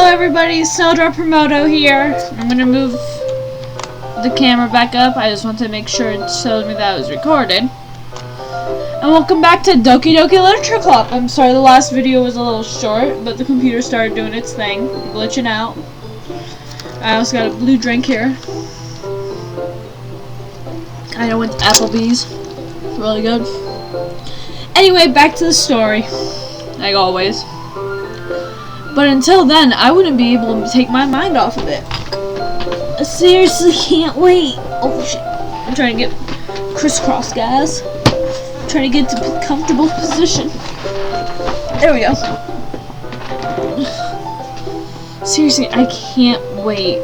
everybody, Snowdrop Promoto here. I'm gonna move the camera back up. I just want to make sure it showed me that it was recorded. And welcome back to Doki Doki Literature Club. I'm sorry the last video was a little short, but the computer started doing its thing, glitching out. I also got a blue drink here. I went to Applebee's. It's really good. Anyway, back to the story, like always. But until then, I wouldn't be able to take my mind off of it. I seriously can't wait. Oh shit. I'm trying to get crisscross, guys. I'm trying to get to a comfortable position. There we go. Seriously, I can't wait.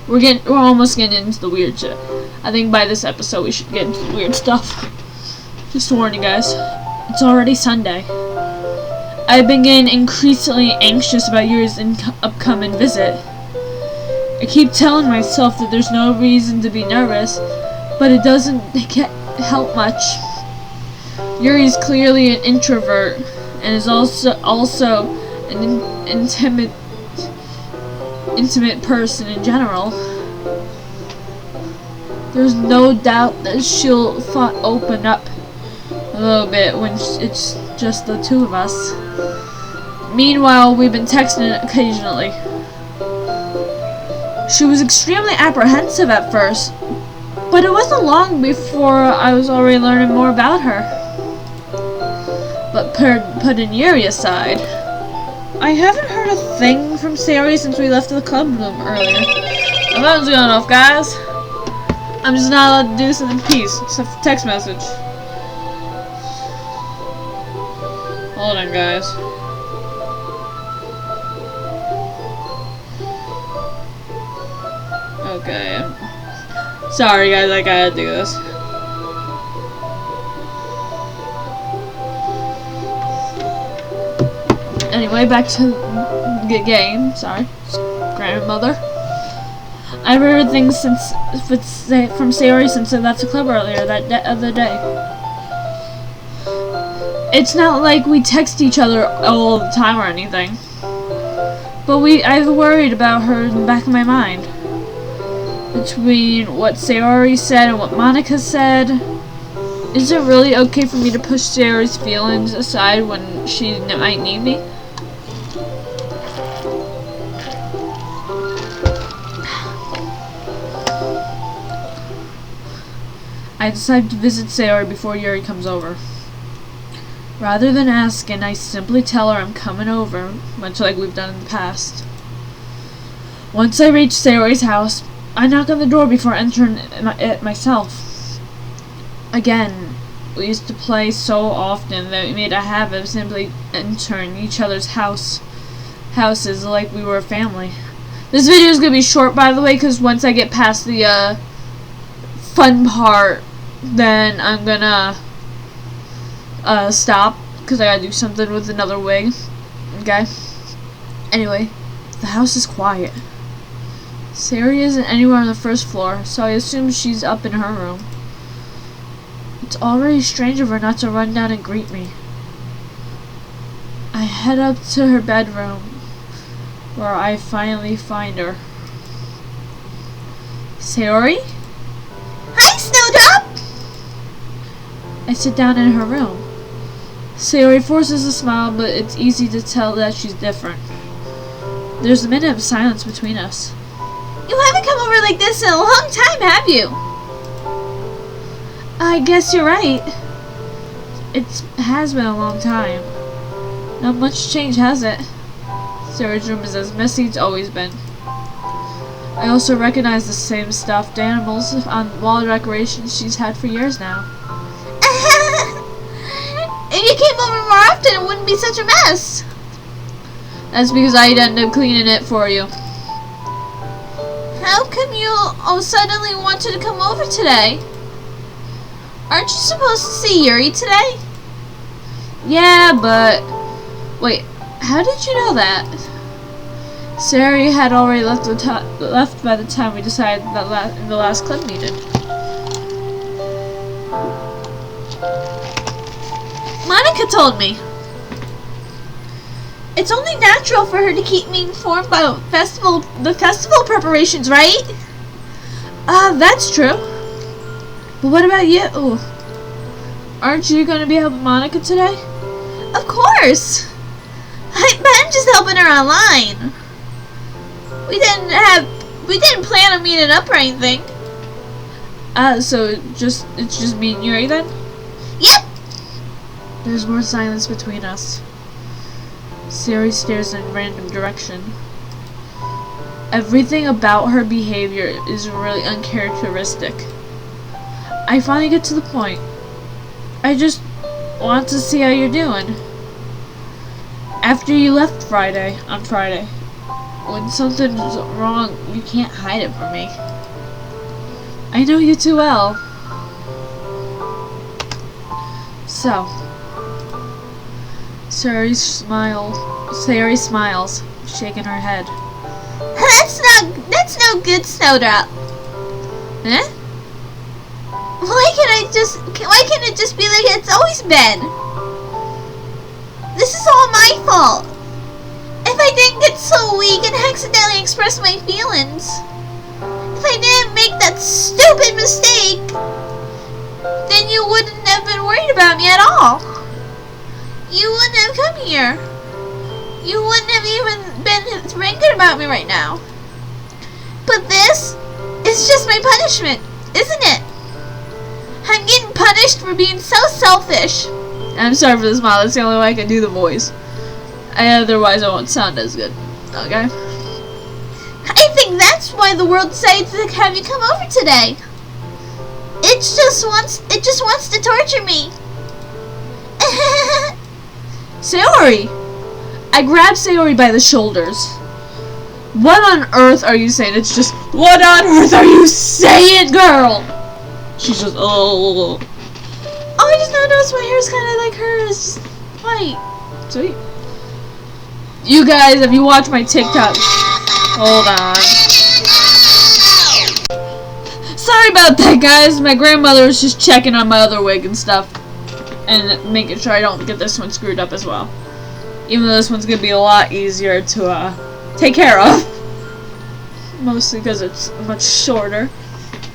We're almost getting into the weird shit. I think by this episode we should get into the weird stuff. Just to warn you guys, it's already Sunday. I've been getting increasingly anxious about Yuri's upcoming visit. I keep telling myself that there's no reason to be nervous, but it doesn't help much. Yuri's clearly an introvert, and is also an intimate person in general. There's no doubt that she'll open up a little bit when it's just the two of us. Meanwhile, we've been texting occasionally. She was extremely apprehensive at first, but it wasn't long before I was already learning more about her. But putting Yuri aside, I haven't heard a thing from Sayori since we left the club room earlier. My phone's going off, guys. I'm just not allowed to do this in peace, except for text message. Hold on, guys. Okay. Sorry, guys, I gotta do this. Anyway, back to the game. Sorry. Grandmother. I've heard things from Sayori since I left the club earlier that other day. It's not like we text each other all the time or anything. But I've worried about her in the back of my mind. Between what Sayori said and what Monica said, is it really okay for me to push Sayori's feelings aside when she might need me? I decide to visit Sayori before Yuri comes over. Rather than asking, I simply tell her I'm coming over, much like we've done in the past. Once I reach Sayori's house, I knock on the door before entering it myself. Again, we used to play so often that we made a habit of simply entering each other's houses like we were a family. This video is going to be short, by the way, because once I get past the fun part, then I'm gonna stop, because I gotta do something with another wig. Okay? Anyway, the house is quiet. Sayori isn't anywhere on the first floor, so I assume she's up in her room. It's already strange of her not to run down and greet me. I head up to her bedroom, where I finally find her. Sayori? Hi, Snowdrop! I sit down in her room. Sayori forces a smile, but it's easy to tell that she's different. There's a minute of silence between us. You haven't come over like this in a long time, have you? I guess you're right. It has been a long time. Not much change, has it? Sayori's room is as messy as it's always been. I also recognize the same stuffed animals on wall decorations she's had for years now. If you came over more often, it wouldn't be such a mess. That's because I'd end up cleaning it for you. How come you suddenly wanted to come over today? Aren't you supposed to see Yuri today? Yeah, but... Wait, how did you know that? Sayori had already left by the time we decided that in the last club meeting. Monica told me. It's only natural for her to keep me informed about the festival preparations, right? That's true. But what about you? Aren't you going to be helping Monica today? Of course. I'm just helping her online. We didn't plan on meeting up or anything. So it's just me and Yuri then? Yep. There's more silence between us. Sayori stares in a random direction. Everything about her behavior is really uncharacteristic. I finally get to the point. I just want to see how you're doing. After you left on Friday, when something's wrong, you can't hide it from me. I know you too well. So, Sayori smiles, shaking her head. That's no good, Snowdrop. Eh? Why can't it just be like it's always been? This is all my fault. If I didn't get so weak and accidentally express my feelings, if I didn't make that stupid mistake, then you wouldn't have been worried about me at all. You wouldn't have come here. You wouldn't have even been thinking about me right now. But this is just my punishment, isn't it? I'm getting punished for being so selfish. I'm sorry for the smile. That's the only way I can do the voice. Otherwise, I won't sound as good. Okay? I think that's why the world decided to have you come over today. It just wants to torture me. Sayori! I grabbed Sayori by the shoulders. What on earth are you saying? It's just, what on earth are you saying, girl? She's just, oh. I just now noticed my hair's kind of like hers. Just white. Sweet. You guys, if you watch my TikTok, hold on. Sorry about that, guys. My grandmother was just checking on my other wig and stuff, and making sure I don't get this one screwed up as well. Even though this one's gonna be a lot easier to take care of, mostly because it's much shorter.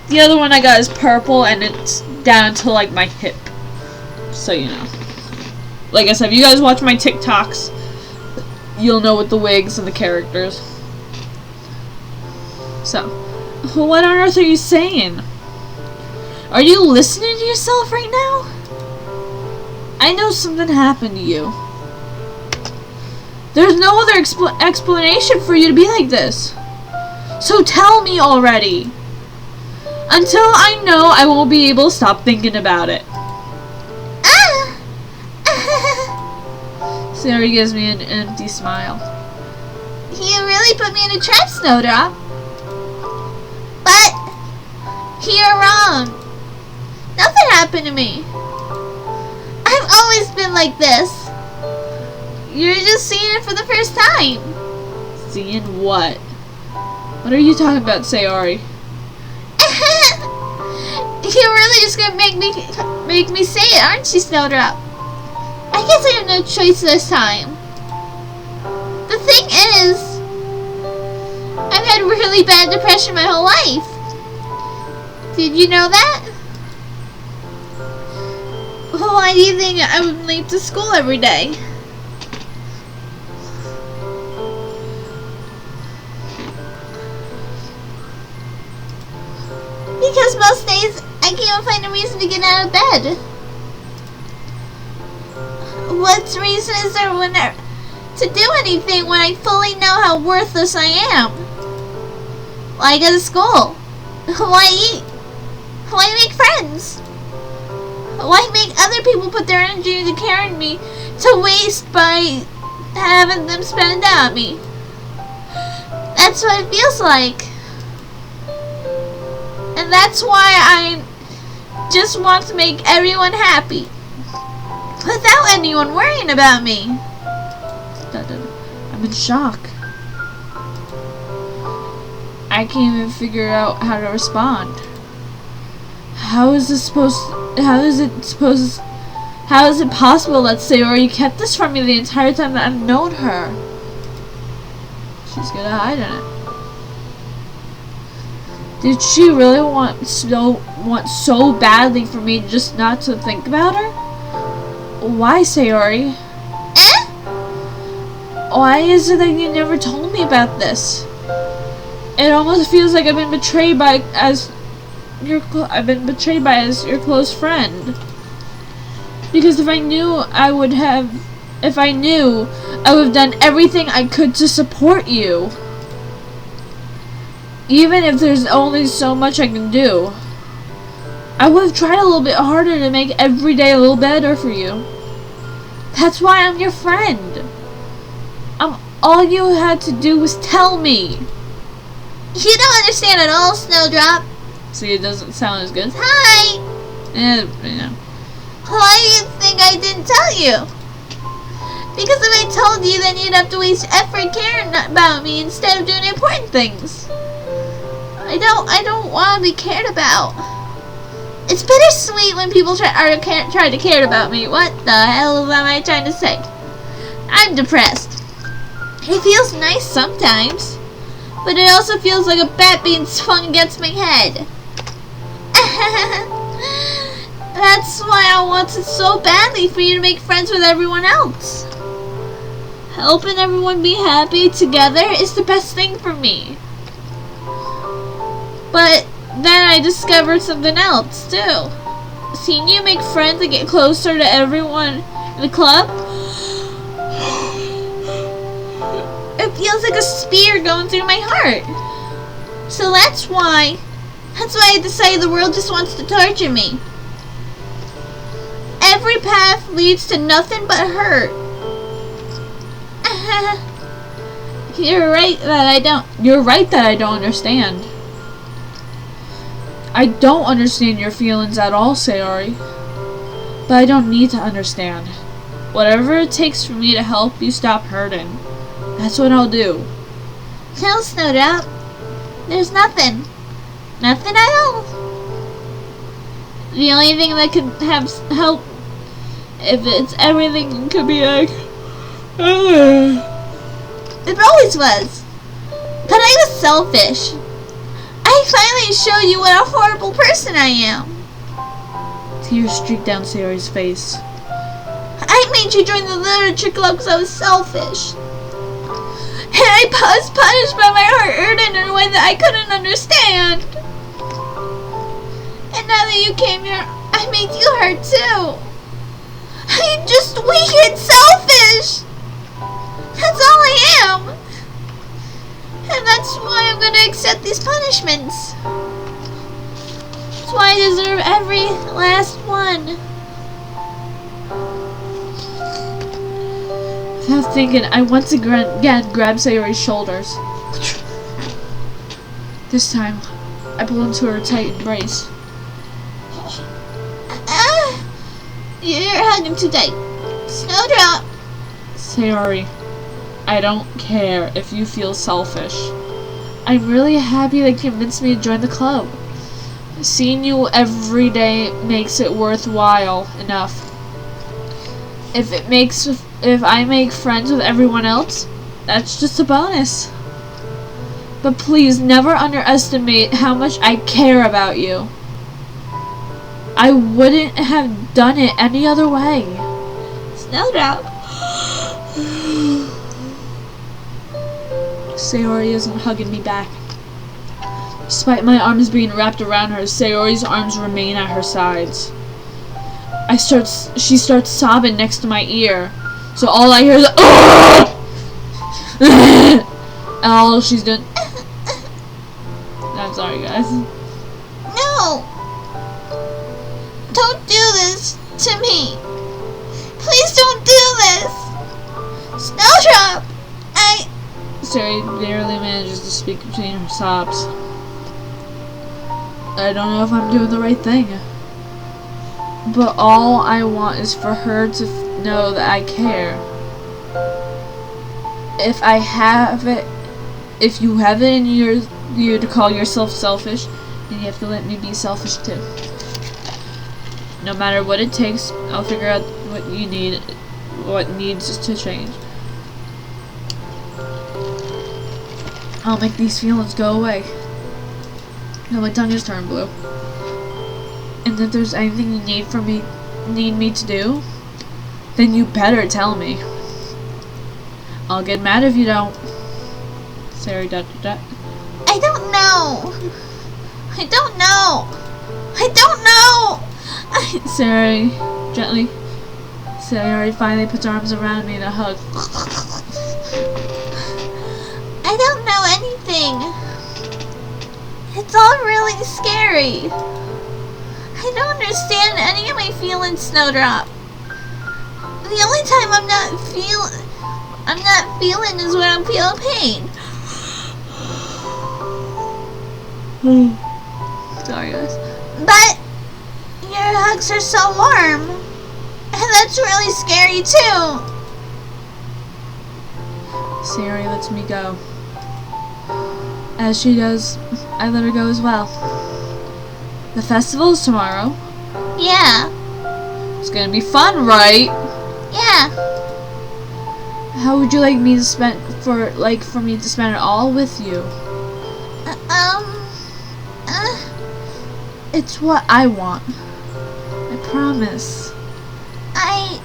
The other one I got is purple, and it's down to like my hip. So you know. Like I said, if you guys watch my TikToks, you'll know with the wigs and the characters. So, what on earth are you saying? Are you listening to yourself right now? I know something happened to you. There's no other explanation for you to be like this. So tell me already. Until I know, I won't be able to stop thinking about it. Sayori gives me an empty smile. You really put me in a trap, Snowdrop. But you're wrong. Nothing happened to me. I've always been like this. You're just seeing it for the first time. Seeing what? What are you talking about, Sayori? You're really just gonna make me say it, aren't you, Snowdrop? I guess I have no choice this time. The thing is, I've had really bad depression my whole life. Did you know that? Why do you think I'm late to school every day? Because most days I can't even find a reason to get out of bed. What reason is there to do anything when I fully know how worthless I am? Why go to school? Why eat? Why make friends? Why make other people put their energy into carrying me to waste by having them spend it on me? That's what it feels like. And that's why I just want to make everyone happy. Without anyone worrying about me. I'm in shock. I can't even figure out how to respond. How is it supposed How is it possible that Sayori kept this from me the entire time that I've known her? She's gonna hide in it. Did she really want so badly for me just not to think about her? Why, Sayori? Why is it that you never told me about this? It almost feels like I've been betrayed as your close friend. Because if I knew, I would have done everything I could to support you. Even if there's only so much I can do. I would have tried a little bit harder to make every day a little better for you. That's why I'm your friend. All you had to do was tell me. You don't understand at all, Snowdrop. See, it doesn't sound as good. Hi! Why do you think I didn't tell you? Because if I told you, then you'd have to waste effort caring about me instead of doing important things. I don't want to be cared about. It's bittersweet when people try to care about me. What the hell am I trying to say? I'm depressed. It feels nice sometimes, but it also feels like a bat being swung against my head. That's why I wanted so badly for you to make friends with everyone else. Helping everyone be happy together is the best thing for me. But then I discovered something else too. Seeing you make friends and get closer to everyone in the club, it feels like a spear going through my heart. So that's why I decided the world just wants to torture me. Every path leads to nothing but hurt. You're right that I don't understand. I don't understand your feelings at all, Sayori. But I don't need to understand. Whatever it takes for me to help you stop hurting, that's what I'll do. No, Snowdrop. There's nothing. Nothing at all. The only thing that could help, if it's everything, it could be like... It always was. But I was selfish. I finally showed you what a horrible person I am. Tears streaked down Sayori's face. I made you join the literature club because I was selfish. And I was punished by my heart hurting in a way that I couldn't understand. And now that you came here, I made you hurt too. I'm just weak and selfish. That's all I am. And that's why I'm gonna accept these punishments. That's why I deserve every last one. Without thinking, I once again grabbed Sayori's shoulders. This time, I pulled into her tight embrace. You're hugging too tight. Snowdrop. Sayori, I don't care if you feel selfish. I'm really happy they convinced me to join the club. Seeing you every day makes it worthwhile enough. If I make friends with everyone else, that's just a bonus. But please never underestimate how much I care about you. I wouldn't have done it any other way. Snowdrop. Sayori isn't hugging me back. Despite my arms being wrapped around her, Sayori's arms remain at her sides. She starts sobbing next to my ear, so all I hear is and all she's doing. I'm sorry, guys. No! Don't do this to me! Please don't do this! Snowdrop! Sayori barely manages to speak between her sobs. I don't know if I'm doing the right thing. But all I want is for her to know that I care. If you have it in you to call yourself selfish, then you have to let me be selfish too. No matter what it takes, I'll figure out what you need, what needs to change. I'll make these feelings go away. Now my tongue is turned blue. And if there's anything you need me to do, then you better tell me. I'll get mad if you don't. Sari, I don't know. I don't know. I don't know. Sari, gently. Sari finally puts her arms around me in a hug. I don't know anything. It's all really scary. I don't understand any of my feelings, Snowdrop. The only time I'm not feeling is when I'm feeling pain. Sorry, guys. But your hugs are so warm, and that's really scary too. Sari lets me go. As she does, I let her go as well. The festival is tomorrow. Yeah. It's gonna be fun, right? Yeah. How would you like me to spend for me to spend it all with you? It's what I want. I promise. I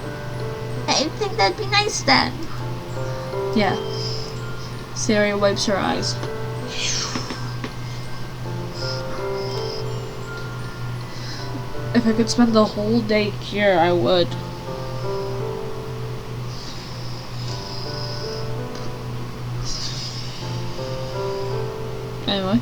think that'd be nice then. Yeah. Sari wipes her eyes. If I could spend the whole day here, I would. Anyway.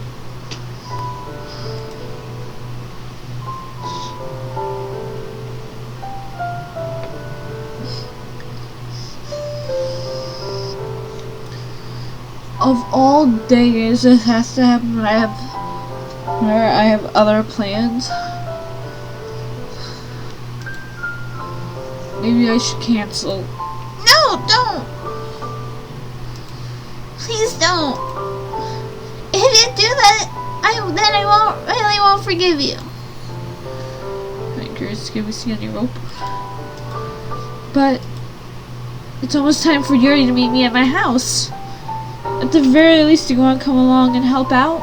Of all days, this has to happen when I have other plans. Maybe I should cancel. No, don't. Please don't. If you do that, then I really won't forgive you. I'm curious to see any rope. But it's almost time for Yuri to meet me at my house. At the very least, you want to come along and help out?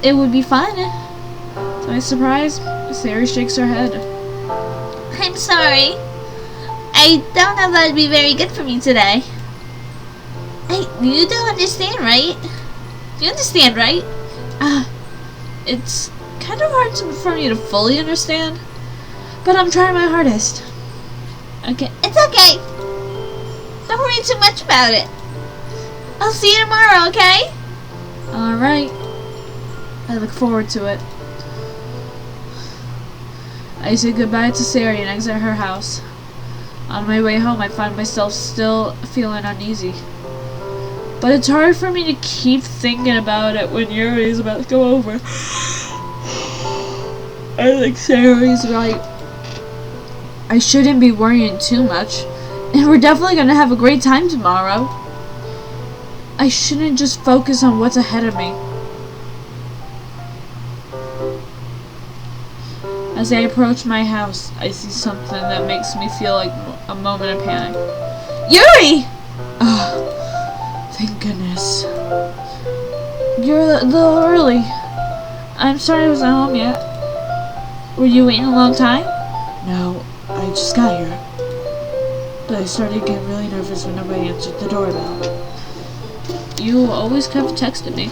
It would be fun. To my surprise, Sari shakes her head. I'm sorry. I don't know that would be very good for me today. You don't understand, right? You understand, right? It's kind of hard for me to fully understand, but I'm trying my hardest. Okay. It's okay. Don't worry too much about it. I'll see you tomorrow, okay? Alright. I look forward to it. I say goodbye to Sari and exit her house. On my way home, I find myself still feeling uneasy. But it's hard for me to keep thinking about it when Yuri's about to go over. I think Sari's right. I shouldn't be worrying too much. And we're definitely going to have a great time tomorrow. I shouldn't just focus on what's ahead of me. As I approach my house, I see something that makes me feel like a moment of panic. Yuri! Thank goodness. You're a little early. I'm sorry I wasn't home yet. Were you waiting a long time? No, I just got here. But I started getting really nervous when nobody answered the doorbell. You always kept texting me.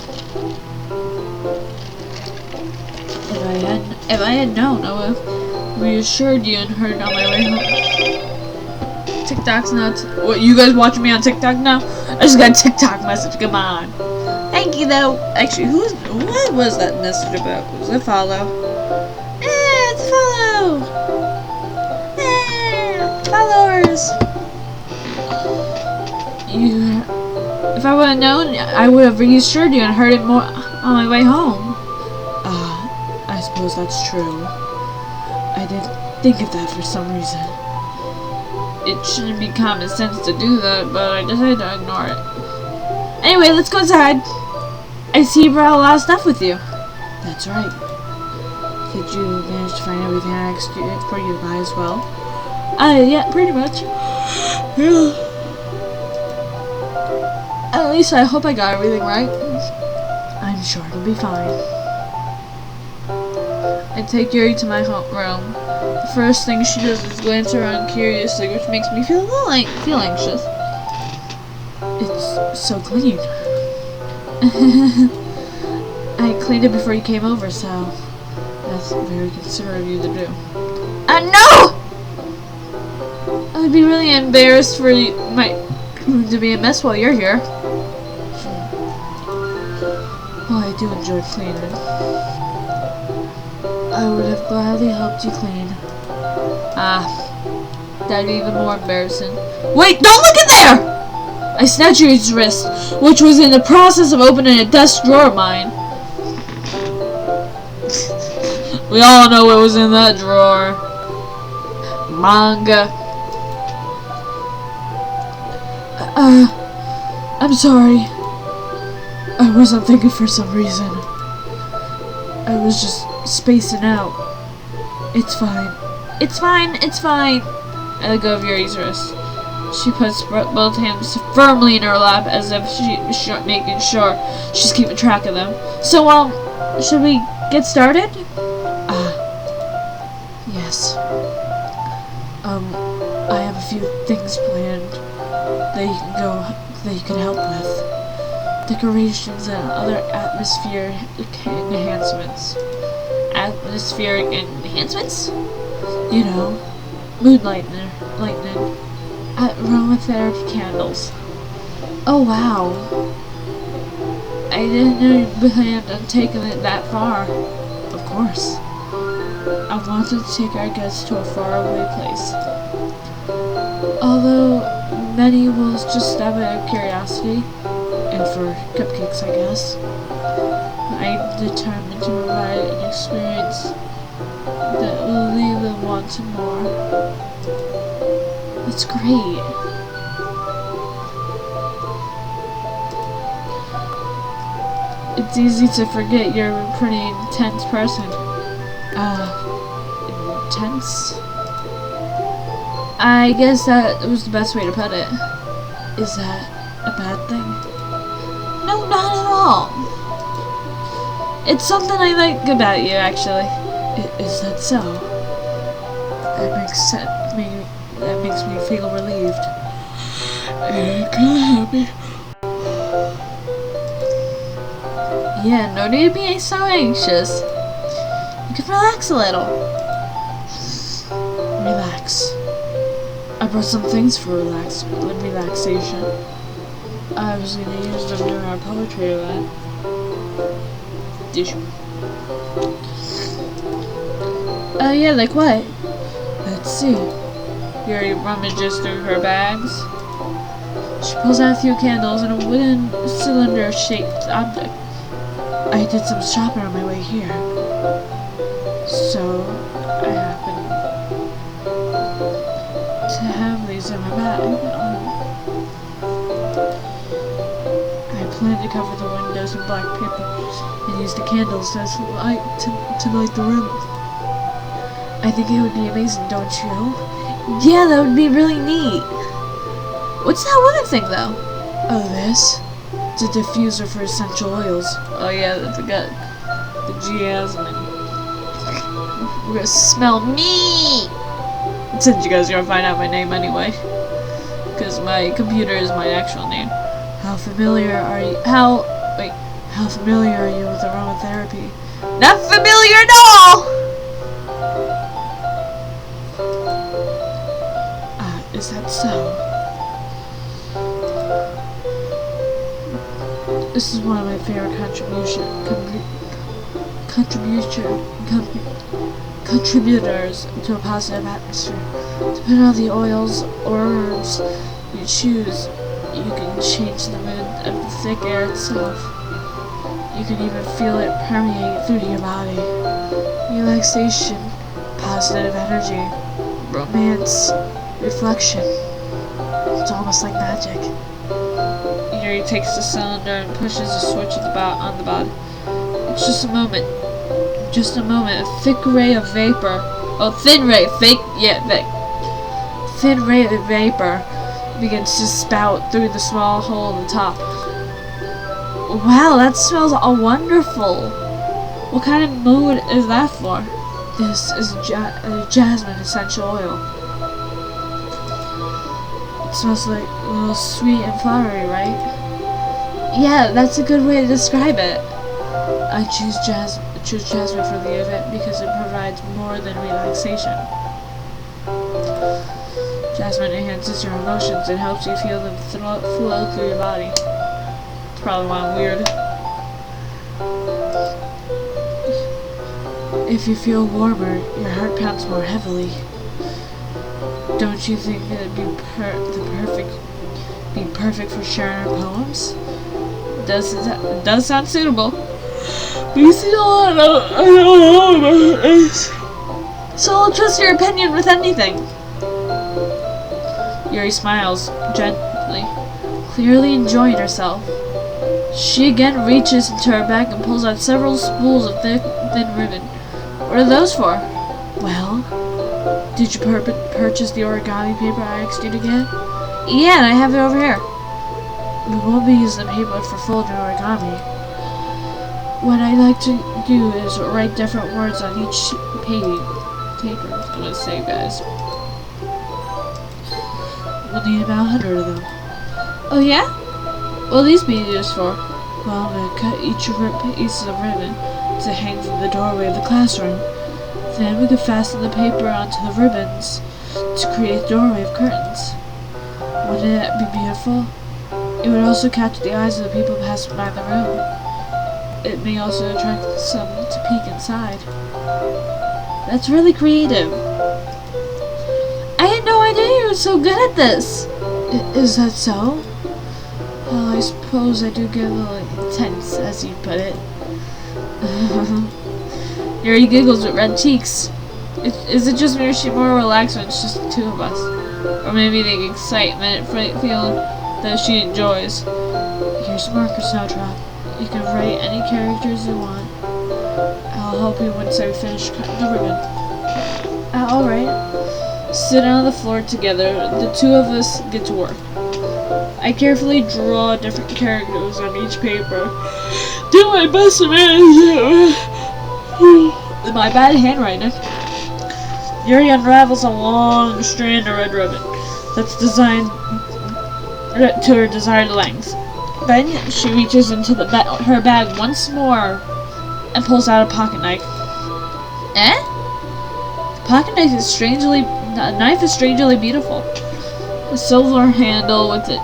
If I had known, I would have reassured you and heard it on my way home. TikTok's nuts. What, you guys watching me on TikTok now? I just got a TikTok message. Come on. Thank you, though. Actually, what was that message about? Was it follow? It's follow. Followers. If I would have known, I would have reassured you and heard it more on my way home. I suppose that's true. I didn't think of that for some reason. It shouldn't be common sense to do that, but I decided to ignore it. Anyway, let's go inside. I see you brought a lot of stuff with you. That's right. Did you manage to find everything I asked you for you to buy as well? Yeah, pretty much. Yeah. At least I hope I got everything right. I'm sure it'll be fine. I take Yuri to my room. The first thing she does is glance around curiously, which makes me feel a little anxious. It's so clean. I cleaned it before you came over, so that's very considerate of you to do. No! I'd be really embarrassed for my room to be a mess while you're here. Well, I do enjoy cleaning. I would have gladly helped you clean. That'd be even more embarrassing. Wait, don't look in there! I snatched Yuri's wrist, which was in the process of opening a desk drawer of mine. We all know what was in that drawer. Manga. I'm sorry. I wasn't thinking for some reason. I was just spacing out. It's fine. It's fine. It's fine. I let go of Yuri's wrist. She puts both hands firmly in her lap as if she's making sure she's keeping track of them. So, should we get started? Yes. I have a few things planned that you can help with. Decorations and other atmospheric enhancements. Atmospheric enhancements? You know, mood lightning, aromatherapy candles. Oh wow. I didn't know you planned on taking it that far. Of course. I wanted to take our guests to a faraway place. Although many will just stop out of curiosity, and for cupcakes, I guess. I'm determined to provide an experience that will leave them wanting more. That's great. It's easy to forget you're a pretty intense person. Intense? I guess that was the best way to put it. Is that a bad thing? No, not at all. It's something I like about you, actually. Is that so? That makes sense. That makes me feel relieved. And kinda happy. Yeah, no need to be so anxious. You can relax a little. Relax. I brought some things for relaxation. I was gonna use them during our poetry event. Did you? Yeah, like what? Let's see. Yuri rummages through her bags. She pulls out a few candles and a wooden cylinder-shaped object. I did some shopping on my way here. So, I happened to have these in my bag. I plan to cover the windows with black paper and use the candles as light to light the room. I think it would be amazing, don't you? Yeah, that would be really neat. What's that wooden thing, though? Oh, this? It's a diffuser for essential oils. Oh yeah, that's got the jasmine. We're gonna smell me! Since you guys are gonna find out my name anyway. Because my computer is my actual name. How familiar are you with aromatherapy? Not familiar at all! Is that so? This is one of my favorite contributors to a positive atmosphere. Depending on the oils or herbs you choose, you can change the mood of the thick air itself. You can even feel it permeate through your body. Relaxation, positive energy, romance, reflection. It's almost like magic. Yuri takes the cylinder and pushes the switch on the bottom. It's just a moment. Just a moment. A thick ray of vapor. Oh, thin ray. Fake. Yeah, fake. thin vapor begins to spout through the small hole in the top. Wow, that smells all wonderful. What kind of mood is that for? This is jasmine essential oil. It smells like a little sweet and flowery, right? Yeah, that's a good way to describe it. I choose jasmine for the event because it provides more than relaxation. Jasmine enhances your emotions and helps you feel them flow through your body. That's probably why I'm weird. If you feel warmer, your heart pounds more heavily. Don't you think it'd be perfect for sharing our poems? It does sound suitable. But you see, I don't know about this. So I'll trust your opinion with anything. Yuri smiles gently, clearly enjoying herself. She again reaches into her bag and pulls out several spools of thin ribbon. What are those for? Well, did you purchase the origami paper I asked you to get? Yeah, and I have it over here. We won't be using the paper for folding origami. What I like to do is write different words on each paper. I'm gonna say, guys. We'll need about 100 of them. Oh yeah? What will these be used for? Well, I'm gonna cut each piece of ribbon to hang from the doorway of the classroom. Then we could fasten the paper onto the ribbons to create a doorway of curtains. Wouldn't that be beautiful? It would also catch the eyes of the people passing by the room. It may also attract some to peek inside. That's really creative. I had no idea you were so good at this. Is that so? Well, I suppose I do get a little intense, as you put it. Yuri giggles with red cheeks. Is it just me or is she more relaxed when it's just the two of us? Or maybe the excitement feeling that she enjoys. Here's a marker, Snowdrop. You can write any characters you want. I'll help you once I finish cutting the ribbon. Alright. Sitting on the floor together, the two of us get to work. I carefully draw different characters on each paper. Do my best to manage it. My bad handwriting. Yuri unravels a long strand of red ribbon that's designed to her desired length. Then she reaches into her bag once more and pulls out a pocket knife. Eh? The pocket knife is strangely beautiful. The silver handle with it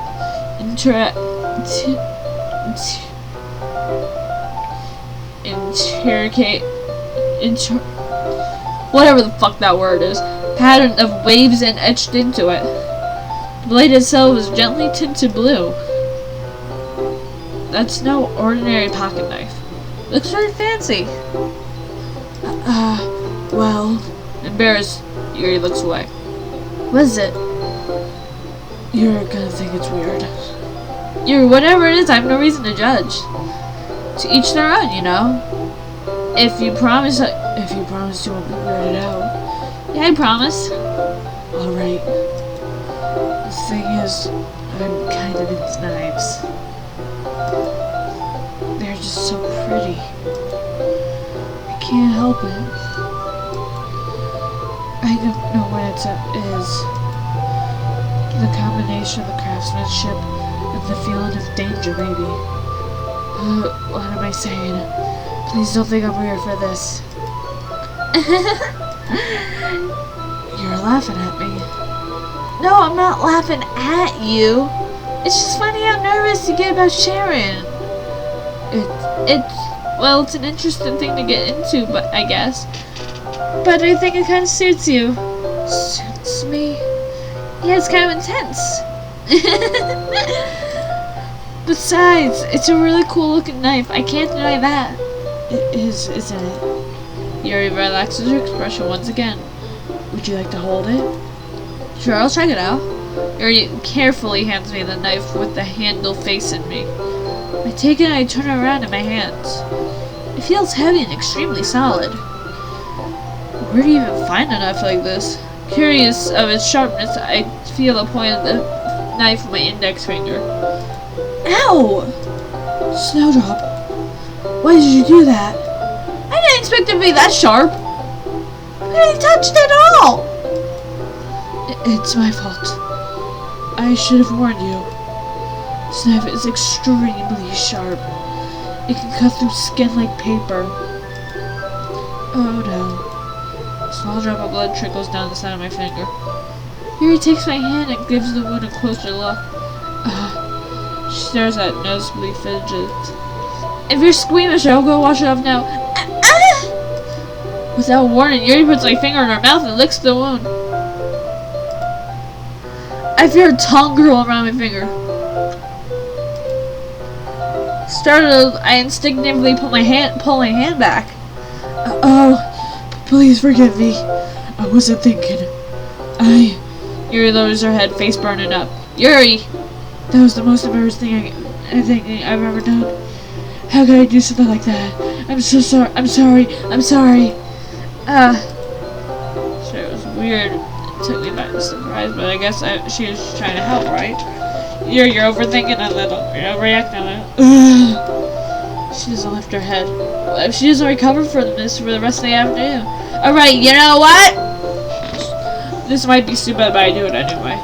whatever the fuck that word is, pattern of waves and etched into it. The blade itself is gently tinted blue. That's no ordinary pocket knife. Looks really fancy. Well, embarrassed, Yuri looks away. What is it? You're gonna think it's weird. Yuri, whatever it is, I have no reason to judge. To each their own, you know. If you promise you won't be weirded out. Yeah, I promise. Alright. The thing is, I'm kind of into knives. They're just so pretty. I can't help it. I don't know what it is. The combination of the craftsmanship and the feeling of danger, maybe. What am I saying? Please don't think I'm weird for this. You're laughing at me. No, I'm not laughing at you. It's just funny how nervous you get about sharing. It's an interesting thing to get into, but I guess. But I think it kind of suits you. Suits me? Yeah, it's kind of intense. Besides, it's a really cool looking knife. I can't deny that. It is, isn't it? Yuri relaxes her expression once again. Would you like to hold it? Sure, I'll check it out. Yuri carefully hands me the knife with the handle facing me. I take it and I turn it around in my hands. It feels heavy and extremely solid. Where do you even find a knife like this? Curious of its sharpness, I feel the point of the knife with my index finger. Ow! Snowdrop, why did you do that? I didn't expect it to be that sharp. I didn't touch it at all. It's my fault. I should have warned you. This knife is extremely sharp. It can cut through skin like paper. Oh no. A small drop of blood trickles down the side of my finger. Yuri takes my hand and gives the wound a closer look. She stares at it, noticeably fidgets. If you're squeamish, I'll go wash it off now. Without warning, Yuri puts my finger in her mouth and licks the wound. I feel her tongue curl around my finger. Startled, I instinctively pull my hand back. Oh, please forgive me. I wasn't thinking. Yuri lowers her head, face burning up. Yuri! That was the most embarrassing thing I've ever done. How could I do something like that? I'm so sorry. I'm sorry. I'm sorry. Sure, it was weird. It took me by surprise, but I guess she was trying to help, right? You're overthinking a little. You're reacting a little. She doesn't lift her head. What if she doesn't recover from this for the rest of the afternoon? Alright, you know what? This might be stupid, but I do it anyway.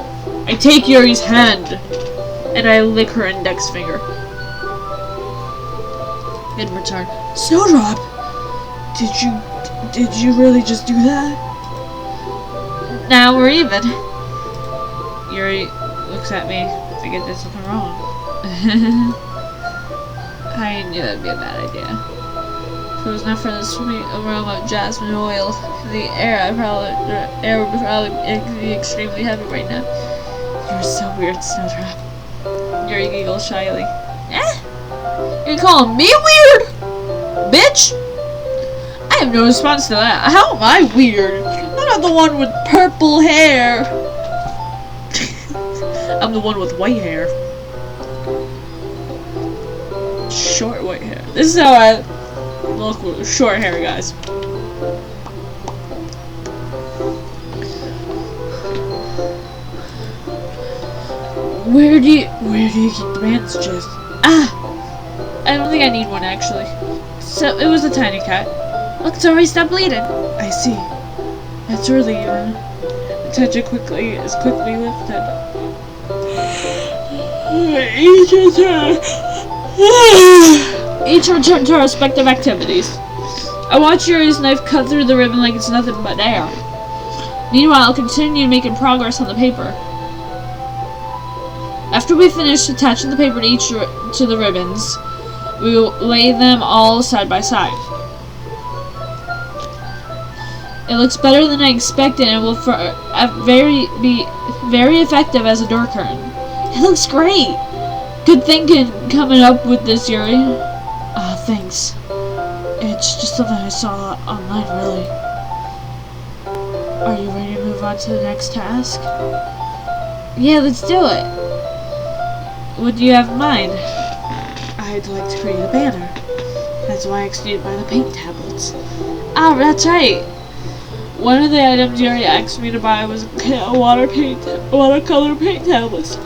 I take Yuri's hand, and I lick her index finger. In return, Snowdrop! Did you really just do that? Now we're even. Yuri looks at me. I get there's something wrong. I knew that'd be a bad idea. If it was not for the sweet aroma of jasmine oil in the air, air would probably be extremely heavy right now. You're so weird, Snowdrop. Yuri giggles shyly. You're calling me weird? Bitch! I have no response to that. How am I weird? I'm not the one with purple hair. I'm the one with white hair. Short white hair. This is how I look with short hair, guys. Where do you keep the bandages? I don't think I need one actually. So it was a tiny cut. Look, it's already stopped bleeding. I see. That's relieving. The touch is quickly lifted. Each return to our respective activities. I watch Yuri's knife cut through the ribbon like it's nothing but air. Meanwhile, I'll continue making progress on the paper. After we finish attaching the paper to the ribbons, we will lay them all side by side. It looks better than I expected and will be very effective as a door curtain. It looks great! Good thinking coming up with this, Yuri. Thanks. It's just something I saw online, really. Are you ready to move on to the next task? Yeah, let's do it. What do you have in mind? I'd like to create a banner. That's why I exceeded by the paint tablets. That's right. One of the items Yuri asked me to buy was a watercolor paint tablets.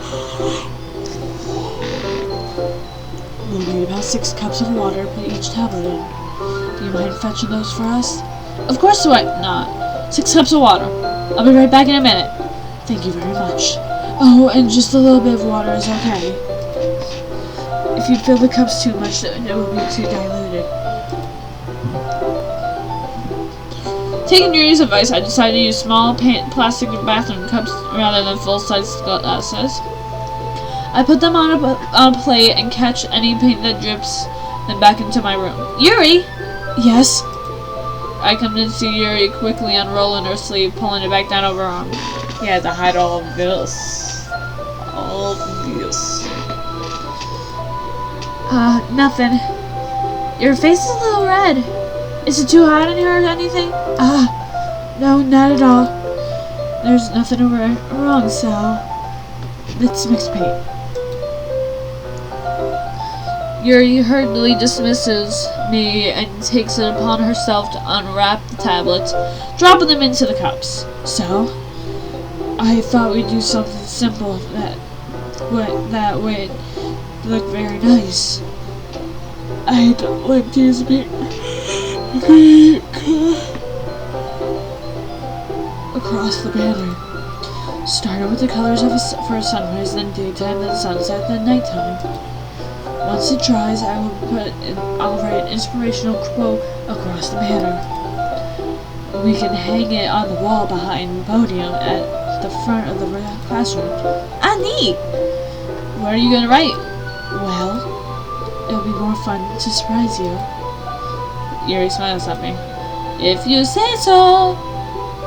We'll need about 6 cups of water to put each tablet in. Do you mind fetching those for us? Of course not. 6 cups of water. I'll be right back in a minute. Thank you very much. Oh, and just a little bit of water is okay. If you fill the cups too much, then it will be too diluted. Taking Yuri's advice, I decided to use small plastic bathroom cups rather than full-size glasses. I put them on a plate and catch any paint that drips then back into my room. Yuri! Yes? I come to see Yuri quickly unrolling her sleeve, pulling it back down over her arm. He had to hide all of this. All of this. Nothing. Your face is a little red. Is it too hot in here or anything? No, not at all. There's nothing wrong, so let's mix paint. Yuri hurriedly dismisses me and takes it upon herself to unwrap the tablets, dropping them into the cups. So, I thought we'd do something simple that would look very nice. I'd like to use a bit across the banner. Started with the colors for a sunrise, then daytime, then sunset, then nighttime. Once it dries, I'll write an inspirational quote across the banner. We can hang it on the wall behind the podium at the front of the classroom. Ah, neat! What are you gonna write? Well, it'll be more fun to surprise you. Yuri smiles at me. If you say so!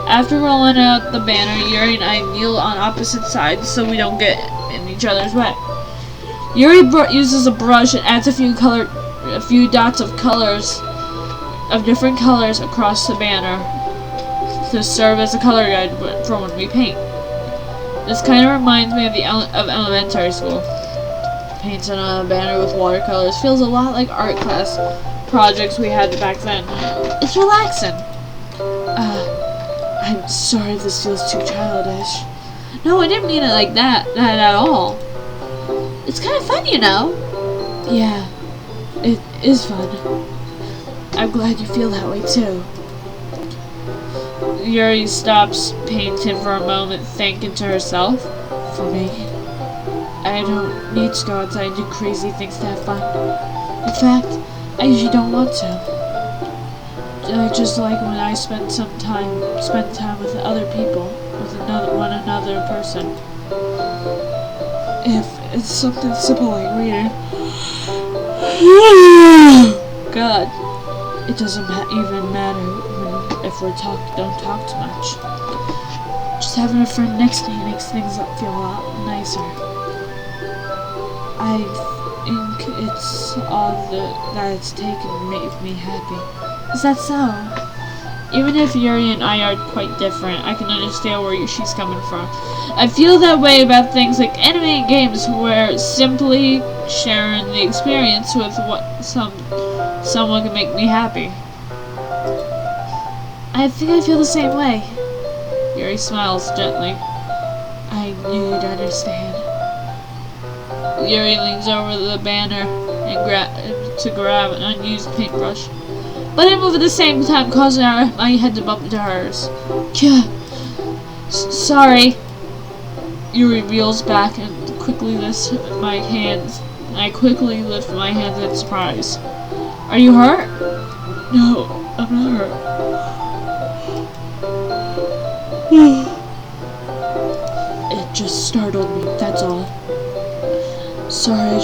After rolling out the banner, Yuri and I kneel on opposite sides so we don't get in each other's way. Yuri uses a brush and adds a few dots of different colors across the banner to serve as a color guide for when we paint. This kind of reminds me of elementary school. Painting on a banner with watercolors feels a lot like art class projects we had back then. It's relaxing. I'm sorry if this feels too childish. No, I didn't mean it like that at all. It's kind of fun, you know. Yeah, it is fun. I'm glad you feel that way too. Yuri stops painting for a moment, thinking to herself, for me, I don't need to go outside and do crazy things to have fun. In fact, I usually don't want to. I just like when I spend time with other people, with another person. If it's something simple like reading, God, it doesn't even matter if don't talk too much. Just having a friend next to me makes things feel a lot nicer. I think it's all that it's taken to make me happy. Is that so? Even if Yuri and I are quite different, I can understand where she's coming from. I feel that way about things like anime and games, where simply sharing the experience with someone can make me happy. I think I feel the same way. Yuri smiles gently. I knew you'd understand. Yuri leans over the banner and to grab an unused paintbrush, but I move at the same time, causing my head to bump into hers. Sorry. Yuri reels back and quickly lifts my hands. I quickly lift my hands in surprise. Are you hurt? No, I'm not hurt. It just startled me, that's all. Sorry, I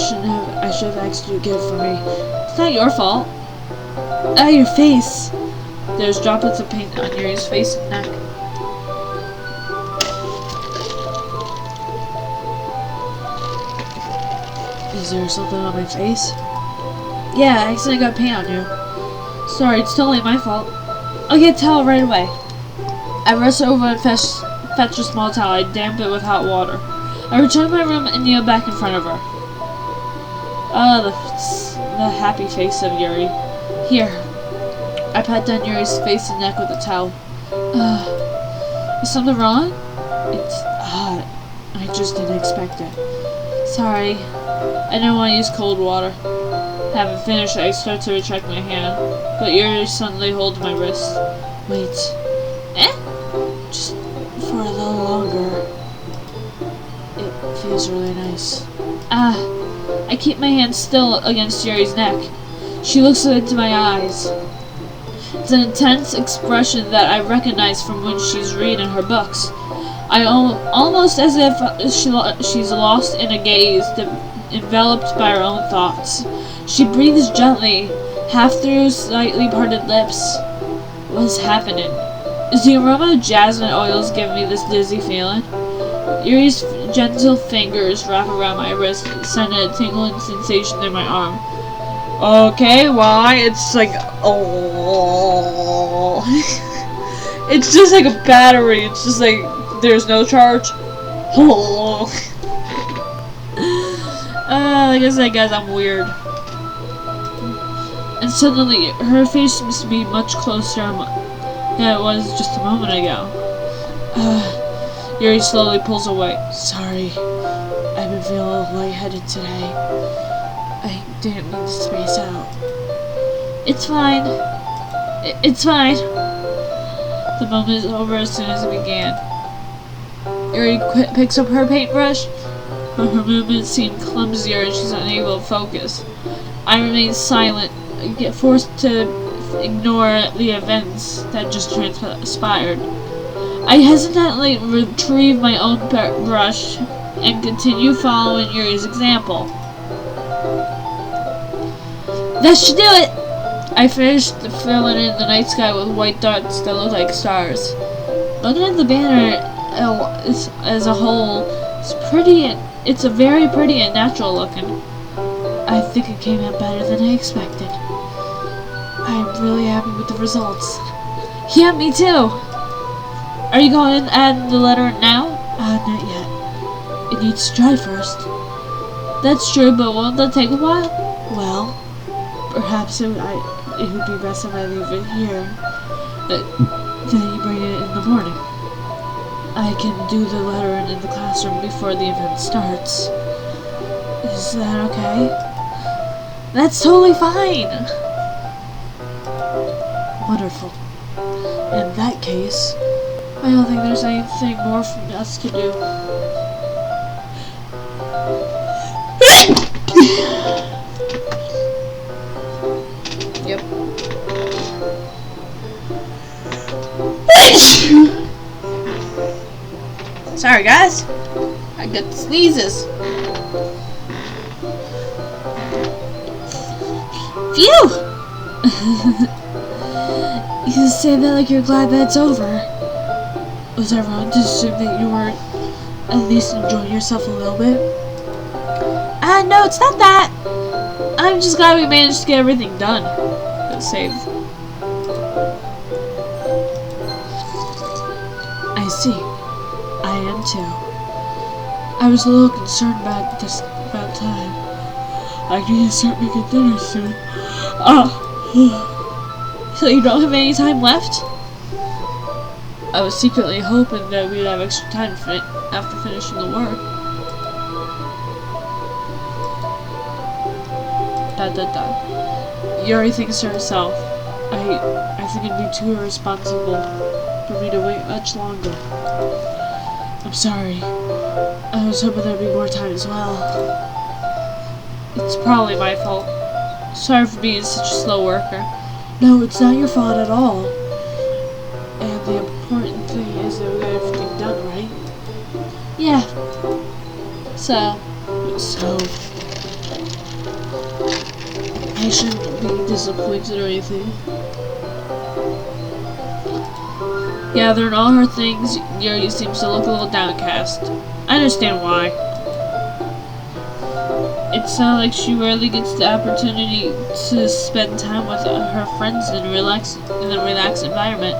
should have asked you to get it for me. It's not your fault. Your face. There's droplets of paint on Yuri's face and neck. Is there something on my face? Yeah, I accidentally got paint on you. Sorry, it's totally my fault. I'll get a towel right away. I rush over and fetch a small towel. I damp it with hot water. I return to my room and kneel back in front of her. The happy face of Yuri. Here. I pat down Yuri's face and neck with a towel. Is something wrong? It's hot. I just didn't expect it. Sorry. I didn't want to use cold water. Having finished, I start to retract my hand, but Yuri suddenly holds my wrist. Wait. Just for a little longer. It feels really nice. I keep my hand still against Yuri's neck. She looks into my eyes. It's an intense expression that I recognize from when she's reading her books. Almost as if she's lost in a gaze, enveloped by her own thoughts. She breathes gently, half through slightly parted lips. What's happening? Is the aroma of jasmine oils giving me this dizzy feeling? Yuri's gentle fingers wrap around my wrist, sending a tingling sensation through my arm. Okay, why? It's like, oh. It's just like a battery. It's just like, there's no charge. Oh. Like I said, guys, I'm weird. And suddenly, her face seems to be much closer than it was just a moment ago. Yuri slowly pulls away. Sorry, I've been feeling a little lightheaded today. I didn't mean to space out. It's fine. It's fine. The moment is over as soon as it began. Yuri picks up her paintbrush, but her movements seem clumsier and she's unable to focus. I remain silent, get forced to ignore the events that just transpired. I hesitantly retrieve my own brush and continue following Yuri's example. That should do it! I finished filling in the night sky with white dots that look like stars. Looking at the banner as a whole, it's a very pretty and natural looking. I think it came out better than I expected. I'm really happy with the results. Yeah, me too! Are you going to add the letter now? Not yet. It needs to dry first. That's true, but won't that take a while? Well, perhaps it would be best if I leave it here. Then you bring it in the morning. I can do the lettering in the classroom before the event starts. Is that okay? That's totally fine! Wonderful. In that case, I don't think there's anything more for us to do. Yep. Sorry guys, I got the sneezes. Phew! You say that like you're glad that it's over. Was I wrong to assume that you were at least enjoying yourself a little bit? No, it's not that. I'm just glad we managed to get everything done. Save. I see. I am too. I was a little concerned about time. I need to start making dinner soon. So you don't have any time left? I was secretly hoping that we'd have extra time after finishing the work. Yuri thinks to herself, I think it'd be too irresponsible for me to wait much longer. I'm sorry. I was hoping there'd be more time as well. It's probably my fault. Sorry for being such a slow worker. No, it's not your fault at all. And the important thing is that we got everything done, right? Yeah. So. I shouldn't be disappointed or anything. Gathering all her things, Yuri seems to look a little downcast. I understand why. It sounds like she rarely gets the opportunity to spend time with her friends in a relaxed environment.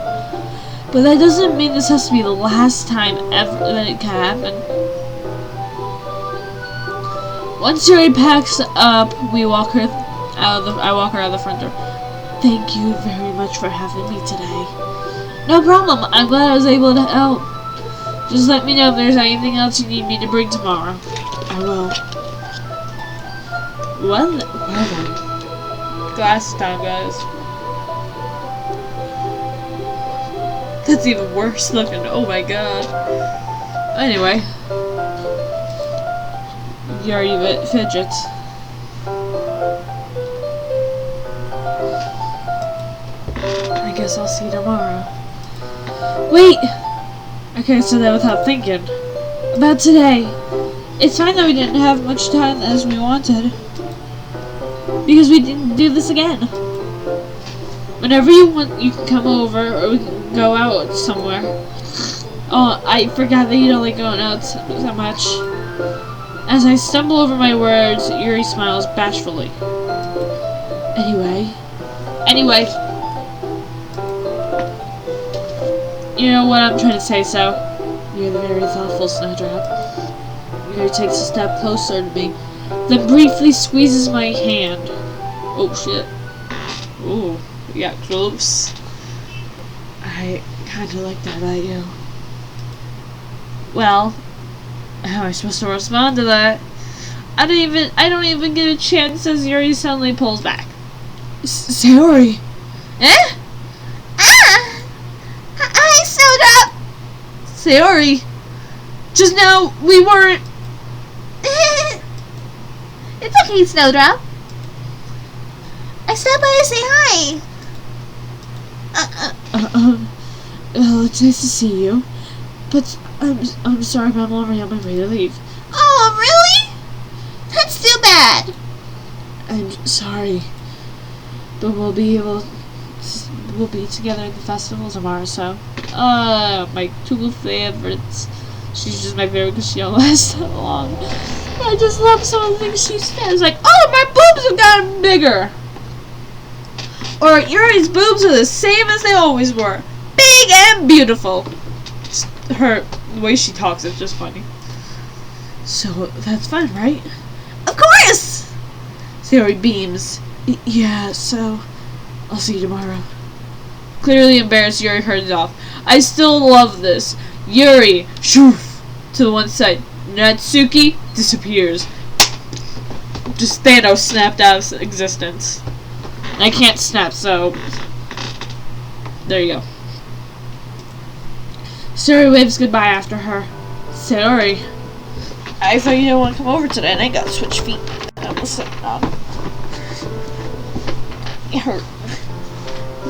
But that doesn't mean this has to be the last time ever that it can happen. Once Yuri packs up, I walk her out of the front door. Thank you very much for having me today. No problem. I'm glad I was able to help. Just let me know if there's anything else you need me to bring tomorrow. I will. Well then. Glass time, guys. That's even worse looking. Oh my god. Anyway. Yuri fidgets. I guess I'll see you tomorrow. Wait! I can't say that without thinking. About today. It's fine that we didn't have much time as we wanted. Because we didn't do this again. Whenever you want, you can come over or we can go out somewhere. Oh, I forgot that you don't like going out so much. As I stumble over my words, Yuri smiles bashfully. Anyway. You know what I'm trying to say, so. You're the very thoughtful Snowdrop. Yuri takes a step closer to me, then briefly squeezes my hand. Oh shit. Ooh, we got close. I kinda like that about you. Well, how am I supposed to respond to that? I don't even get a chance as Yuri suddenly pulls back. Sayori! Eh? Ah! Hi, Snowdrop! Sayori! Just now, we weren't... It's okay, Snowdrop. I stopped by to say hi. It's nice to see you. But I'm sorry, but I'm already on my way to leave. Oh, really? That's too bad. I'm sorry. But we'll be together at the festival tomorrow, so... my two favorites. She's just my favorite because she don't last that long. I just love some of the things she says, like, oh, my boobs have gotten bigger! Or, Yuri's boobs are the same as they always were. Big and beautiful. The way she talks is just funny. So, that's fun, right? Of course! Sayori beams. Yeah, so, I'll see you tomorrow. Clearly embarrassed, Yuri hurries off. I still love this. Yuri, shoof, to the one side. Natsuki disappears. Just Thanos snapped out of existence. I can't snap, so there you go. Sayori waves goodbye after her. Sayori, I thought you didn't want to come over today, and I got switch feet. I almost sat down. It hurt.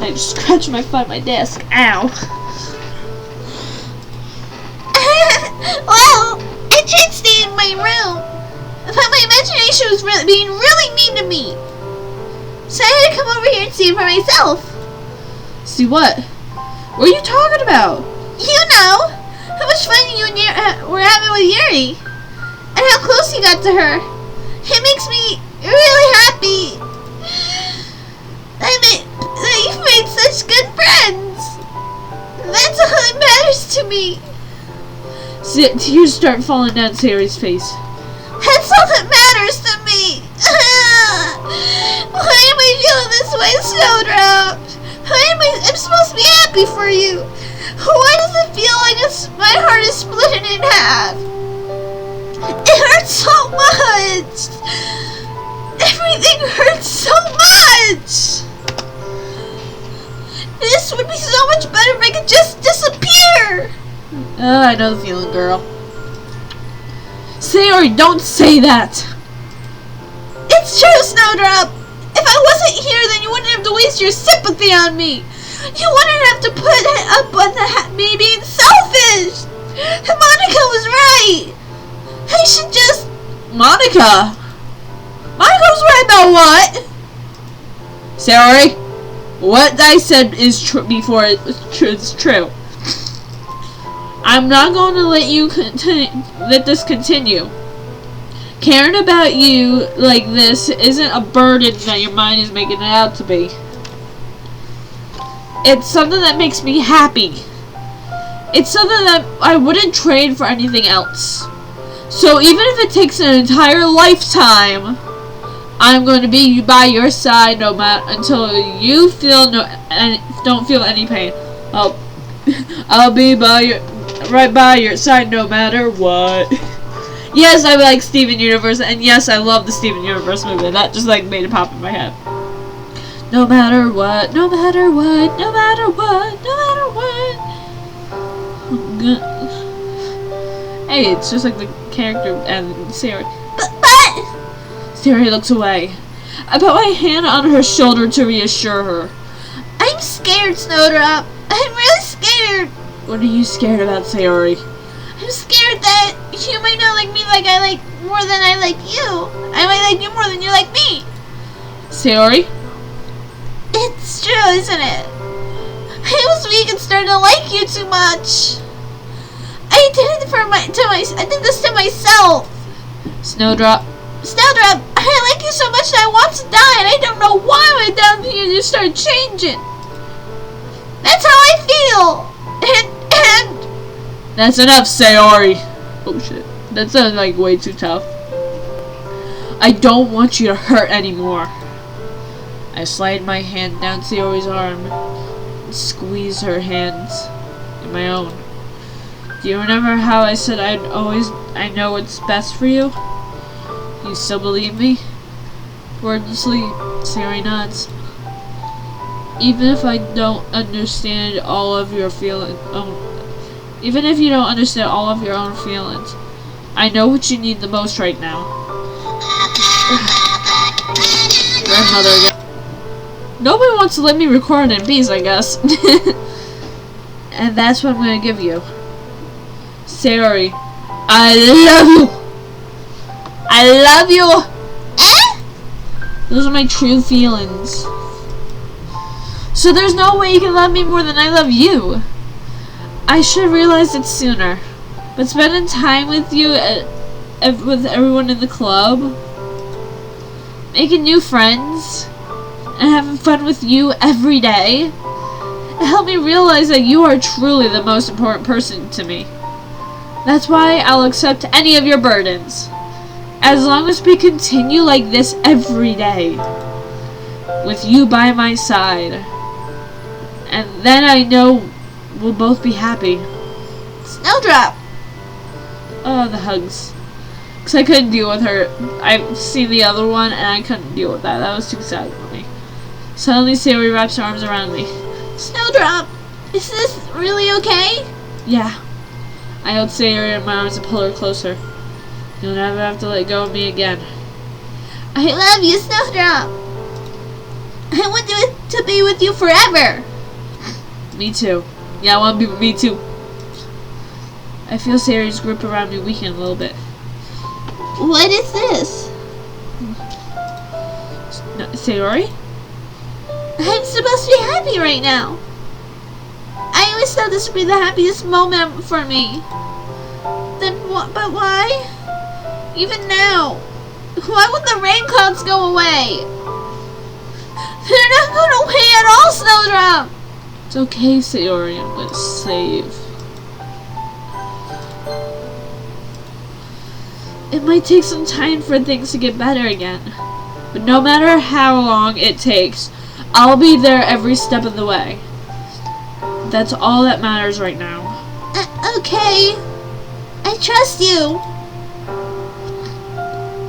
I just scratched my foot on my desk. Ow. Well, I tried staying in my room, but my imagination was being really mean to me. So I had to come over here and see it for myself. See what? What are you talking about? You know, how much fun you and Yuri were having with Yuri, and how close you got to her. It makes me really happy. That you've made such good friends. That's all that matters to me. Tears start falling down Sayori's face. That's all that matters to me. Why am I feeling this way, Snowdrop? I'm supposed to be happy for you. Why does it feel like my heart is splitting in half? It hurts so much. Everything hurts so much. This would be so much better if I could just disappear. I know the feeling, girl. Sayori, don't say that. It's true, Snowdrop. If I wasn't here, then you wouldn't have to waste your sympathy on me. You wouldn't have to put up on me being selfish. Monica was right. I should just... Monica? Monica was right about what? Sayori, what I said is true before it's true. I'm not going to let this continue. Caring about you like this isn't a burden that your mind is making it out to be. It's something that makes me happy. It's something that I wouldn't trade for anything else. So even if it takes an entire lifetime, I'm going to be by your side no matter until you don't feel any pain. I'll be right by your side no matter what. Yes, I like Steven Universe, and yes, I love the Steven Universe movie. That just like made it pop in my head. No matter what, no matter what, no matter what, no matter what. Hey, it's just like the character and Sayori. But... Sayori looks away. I put my hand on her shoulder to reassure her. I'm scared, Snowdrop. I'm really scared. What are you scared about, Sayori? I'm scared that you might not like me like I like more than I like you. I might like you more than you like me. Sayori? It's true, isn't it? I was weak and started to like you too much. I did it I did this to myself. Snowdrop. Snowdrop, I like you so much that I want to die, and I don't know why my down here you started changing. That's how I feel. And That's enough, Sayori. Oh shit. That sounds like way too tough. I don't want you to hurt anymore. I slide my hand down Sayori's arm and squeeze her hands in my own. Do you remember how I said I know what's best for you? You still believe me? Wordlessly, Sayori nods. Even if I don't understand all of your feelings, even if you don't understand all of your own feelings, I know what you need the most right now. Grandmother again. Nobody wants to let me record in peace, I guess. And that's what I'm gonna give you. Sayori, I love you! I love you! Those are my true feelings. So there's no way you can love me more than I love you. I should have realized it sooner. But spending time with you, with everyone in the club, making new friends, and having fun with you every day, it helped me realize that you are truly the most important person to me. That's why I'll accept any of your burdens, as long as we continue like this every day, with you by my side. And then I know we'll both be happy. Snowdrop! Oh, the hugs. Because I couldn't deal with her. I've seen the other one, and I couldn't deal with that. That was too sad for me. Suddenly, Sayori wraps her arms around me. Snowdrop! Is this really okay? Yeah. I held Sayori in my arms and pulled her closer. You'll never have to let go of me again. I love you, Snowdrop! I want to be with you forever! Me too. Yeah, I want to be with me too. I feel Sayori's grip around me weaken a little bit. What is this? No, Sayori? I'm supposed to be happy right now. I always thought this would be the happiest moment for me. But why? Even now. Why would the rain clouds go away? They're not going away at all, Snowdrop! It's okay, Sayori. I'm going to save. It might take some time for things to get better again. But no matter how long it takes, I'll be there every step of the way. That's all that matters right now. Okay. I trust you.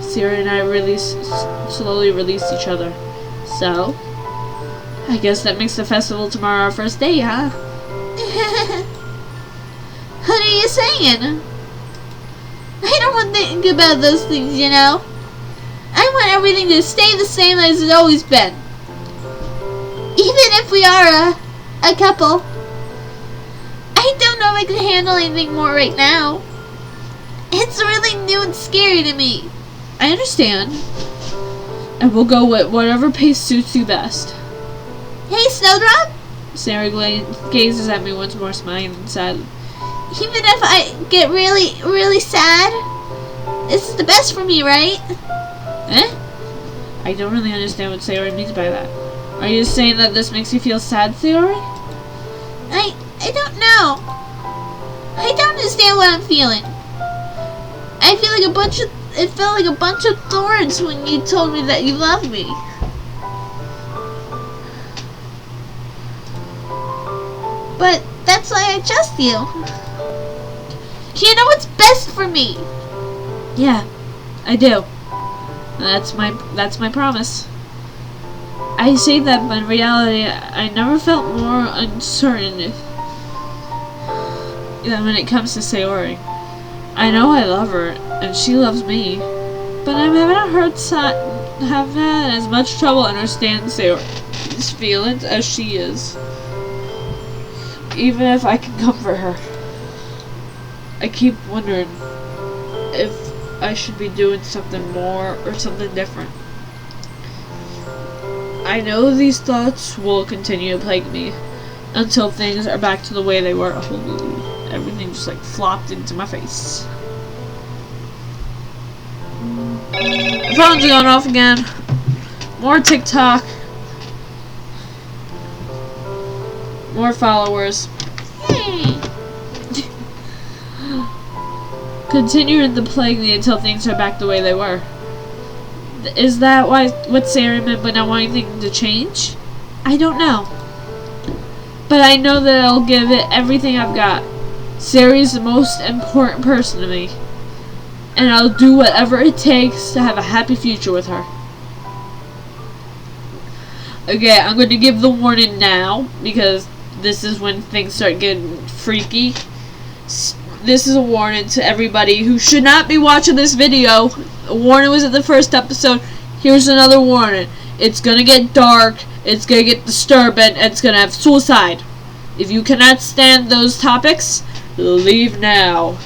Sayori and I slowly released each other. So, I guess that makes the festival tomorrow our first day, huh? What are you saying? I don't want to think about those things, you know? I want everything to stay the same as it's always been. Even if we are a couple. I don't know if I can handle anything more right now. It's really new and scary to me. I understand. And we'll go with whatever pace suits you best. Hey, Snowdrop? Sayori gazes at me once more, smiling sadly. Even if I get really, really sad, this is the best for me, right? Eh? I don't really understand what Sayori means by that. Are you saying that this makes you feel sad, Sayori? I don't know. I don't understand what I'm feeling. I feel like it felt like a bunch of thorns when you told me that you loved me. But that's why I trust you. You know what's best for me. Yeah, I do. That's my promise. I say that, but in reality, I never felt more uncertain than when it comes to Sayori. I know I love her, and she loves me, but I'm having had as much trouble understanding Sayori's feelings as she is. Even if I can comfort her, I keep wondering if I should be doing something more or something different. I know these thoughts will continue to plague me until things are back to the way they were. Everything just like flopped into my face. The phone's going off again. More TikTok. More followers. Continuing to plague me until things are back the way they were. Is that what Sarah meant by not wanting things to change? I don't know. But I know that I'll give it everything I've got. Sayori is the most important person to me, and I'll do whatever it takes to have a happy future with her. Okay, I'm going to give the warning now, because this is when things start getting freaky. This is a warning to everybody who should not be watching this video. A warning was in the first episode. Here's another warning. It's going to get dark, it's going to get disturbing, and it's going to have suicide. If you cannot stand those topics, leave now.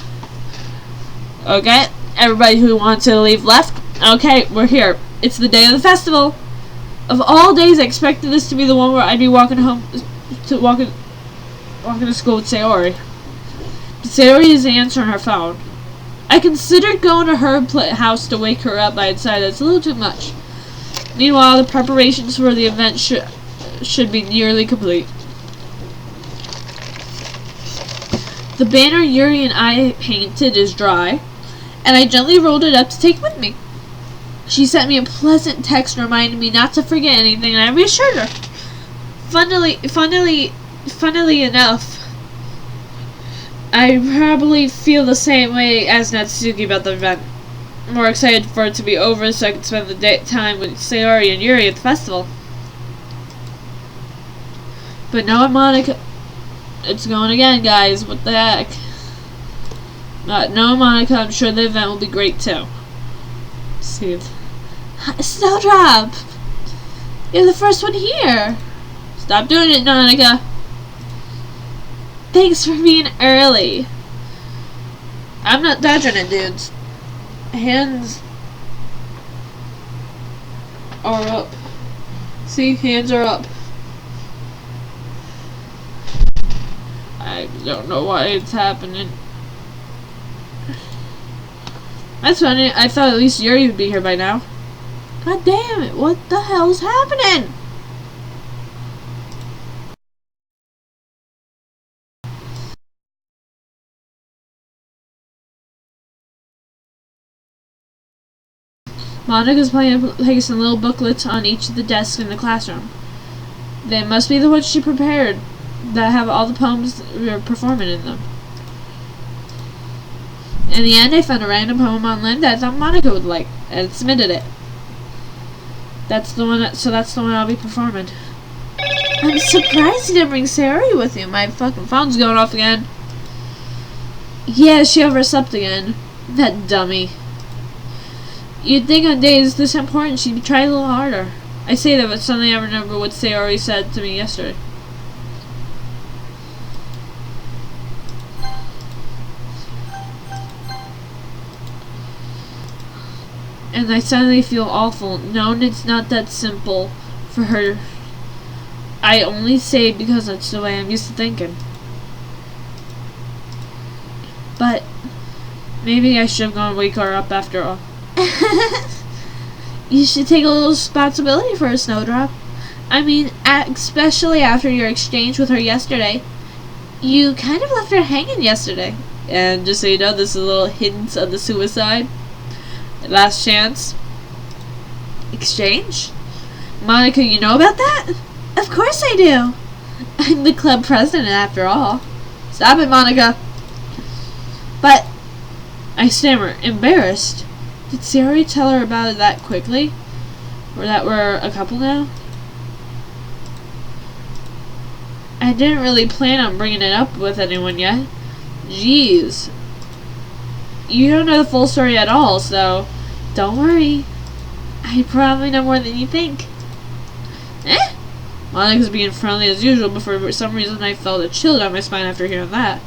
Okay? Everybody who wants to leave left. Okay, we're here. It's the day of the festival. Of all days, I expected this to be the one where I'd be walking home to walking to school with Sayori. But Sayori isn't answering her phone. I considered going to her house to wake her up, but I decided it's a little too much. Meanwhile, the preparations for the event should be nearly complete. The banner Yuri and I painted is dry, and I gently rolled it up to take with me. She sent me a pleasant text reminding me not to forget anything, and I reassured her. Funnily enough, I probably feel the same way as Natsuki about the event. I'm more excited for it to be over so I can spend the time with Sayori and Yuri at the festival. But knowing Monica, it's going again, guys. What the heck? Knowing Monica, I'm sure the event will be great too. See, Snowdrop, you're the first one here. Stop doing it, Monica. Thanks for being early. I'm not dodging it, dudes. Hands are up. See, hands are up. I don't know why it's happening. That's funny. I thought at least Yuri would be here by now. God damn it. What the hell's happening? Monica's placing little booklets on each of the desks in the classroom. They must be the ones she prepared that have all the poems we're performing in them. In the end, I found a random poem online that I thought Monica would like, and submitted it. That's the one I'll be performing. I'm surprised you didn't bring Sayori with you. My fucking phone's going off again. Yeah, she overslept again. That dummy. You'd think on days this important she'd try a little harder. I say that, but suddenly I remember what Sayori said to me yesterday. And I suddenly feel awful, knowing it's not that simple for her. I only say it because that's the way I'm used to thinking. But maybe I should have gone and wake her up after all. You should take a little responsibility for her, Snowdrop. I mean, especially after your exchange with her yesterday. You kind of left her hanging yesterday. And just so you know, this is a little hint of the suicide. Last chance. Exchange? Monica, you know about that? Of course I do. I'm the club president after all. Stop it, Monica. But, I stammer, embarrassed. Did Sayori tell her about it that quickly? Or that we're a couple now? I didn't really plan on bringing it up with anyone yet. Jeez. You don't know the full story at all, so don't worry. I probably know more than you think. Monica's being friendly as usual, but for some reason I felt a chill down my spine after hearing that.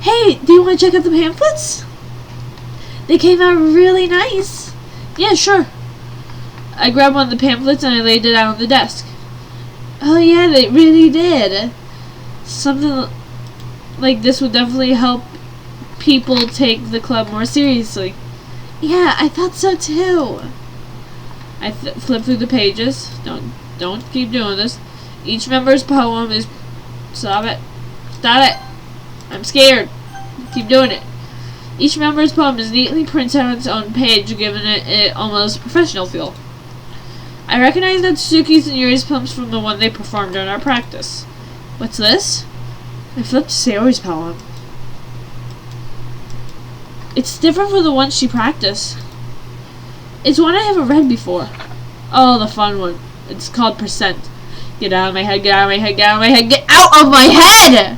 Hey, do you want to check out the pamphlets? They came out really nice. Yeah, sure. I grabbed one of the pamphlets and I laid it out on the desk. Oh yeah, they really did. Something like this would definitely help people take the club more seriously. Yeah, I thought so too. I flip through the pages. Don't keep doing this. Each member's poem is... Stop it. Stop it. I'm scared. Keep doing it. Each member's poem is neatly printed on its own page, giving it almost professional feel. I recognize Natsuki's and Yuri's poems from the one they performed during our practice. What's this? I flipped Sayori's poem. It's different from the one she practiced. It's one I haven't read before. Oh, the fun one. It's called Percent. Get out of my head, get out of my head, get out of my head, get out of my head!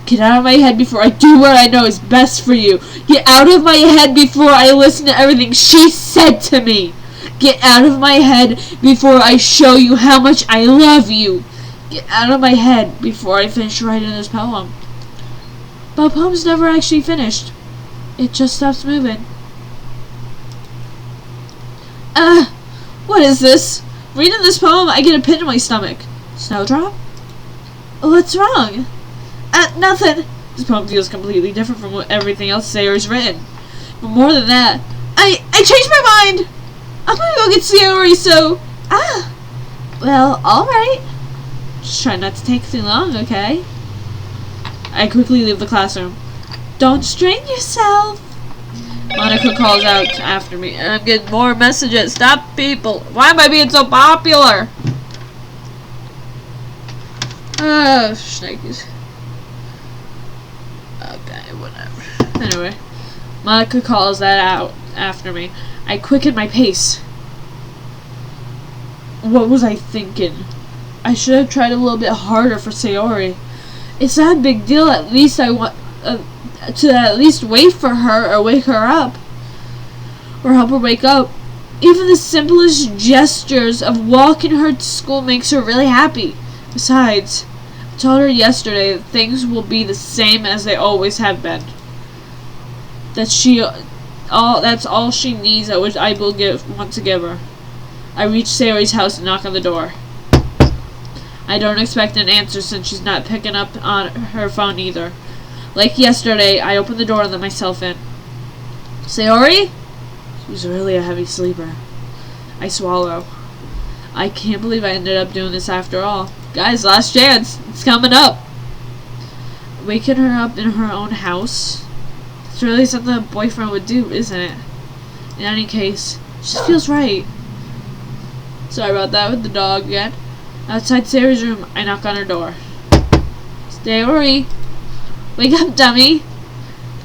Get out of my head before I do what I know is best for you. Get out of my head before I listen to everything she said to me. Get out of my head before I show you how much I love you. Get out of my head before I finish writing this poem. But the poem's never actually finished. It just stops moving. What is this? Reading this poem, I get a pit in my stomach. Snowdrop? What's wrong? Nothing. This poem feels completely different from what everything else Sayori's written. But more than that, I changed my mind! I'm gonna go get Sayori, so... Well, alright. Just try not to take too long, okay? I quickly leave the classroom. Don't strain yourself. Monica calls out after me, and I'm getting more messages. Stop, people. Why am I being so popular? Oh, shnikes. Okay, whatever. Anyway, Monica calls that out after me. I quicken my pace. What was I thinking? I should have tried a little bit harder for Sayori. It's not a big deal. At least I want to at least wait for her or wake her up. Or help her wake up. Even the simplest gestures of walking her to school makes her really happy. Besides, I told her yesterday that things will be the same as they always have been. That's all she needs, which I will want to give her. I reach Sayori's house and knock on the door. I don't expect an answer since she's not picking up on her phone either. Like yesterday, I open the door and let myself in. Sayori? She was really a heavy sleeper. I swallow. I can't believe I ended up doing this after all. Guys, last chance. It's coming up. Waking her up in her own house? It's really something a boyfriend would do, isn't it? In any case, it just feels right. Sorry about that with the dog again. Outside Sayori's room, I knock on her door. Sayori! Wake up, dummy!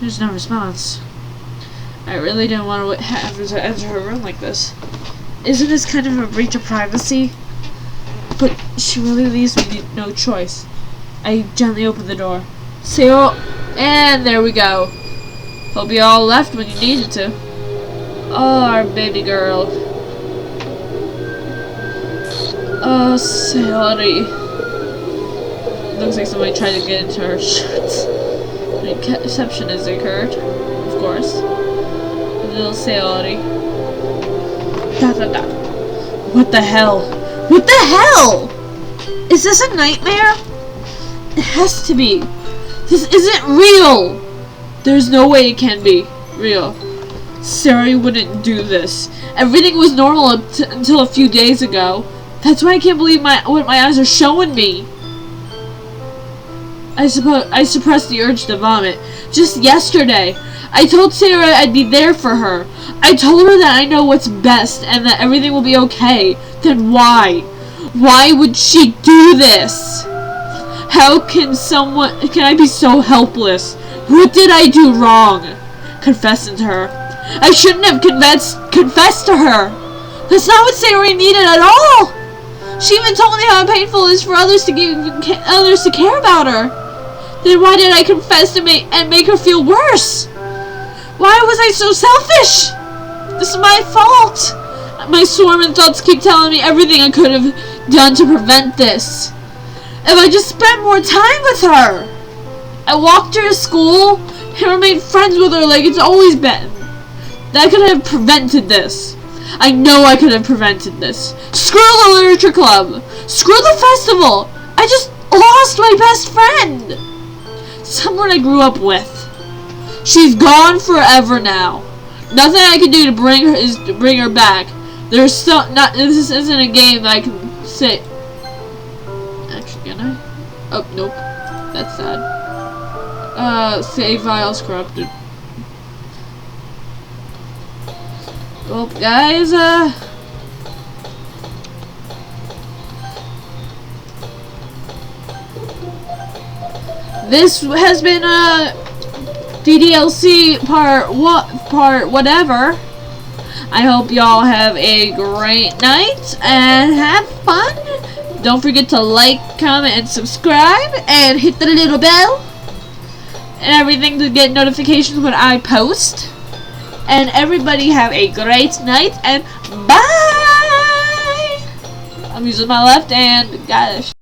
There's no response. I really didn't want to have to enter her room like this. Isn't this kind of a breach of privacy? But she really leaves me no choice. I gently open the door. Sayori! And there we go. Hope you all left when you needed to. Oh, our baby girl. Oh, Sayori. Looks like somebody tried to get into her shirt. An exception has occurred, of course. Little Sayori. What the hell? What the hell? Is this a nightmare? It has to be. This isn't real. There's no way it can be real. Sayori wouldn't do this. Everything was normal until a few days ago. That's why I can't believe what my eyes are showing me. I suppressed the urge to vomit. Just yesterday, I told Sayori I'd be there for her. I told her that I know what's best and that everything will be okay. Then why? Why would she do this? How can I be so helpless? What did I do wrong? Confessing to her. I shouldn't have confessed to her. That's not what Sayori needed at all. She even told me how painful it is for others to care about her. Then why did I confess to make her feel worse? Why was I so selfish? This is my fault. My swarming thoughts keep telling me everything I could have done to prevent this. If I just spent more time with her. I walked her to school and remained friends with her like it's always been. That could have prevented this. I know I could have prevented this. Screw the literature club. Screw the festival. I just lost my best friend. Someone I grew up with. She's gone forever now. Nothing I can do to bring her back. This isn't a game that I can say. Actually, can I? Oh, nope. That's sad. Save files corrupted. Well, guys, this has been, DDLC part whatever. I hope y'all have a great night and have fun. Don't forget to like, comment, and subscribe, and hit the little bell and everything to get notifications when I post. And everybody have a great night, and bye! I'm using my left hand, gosh.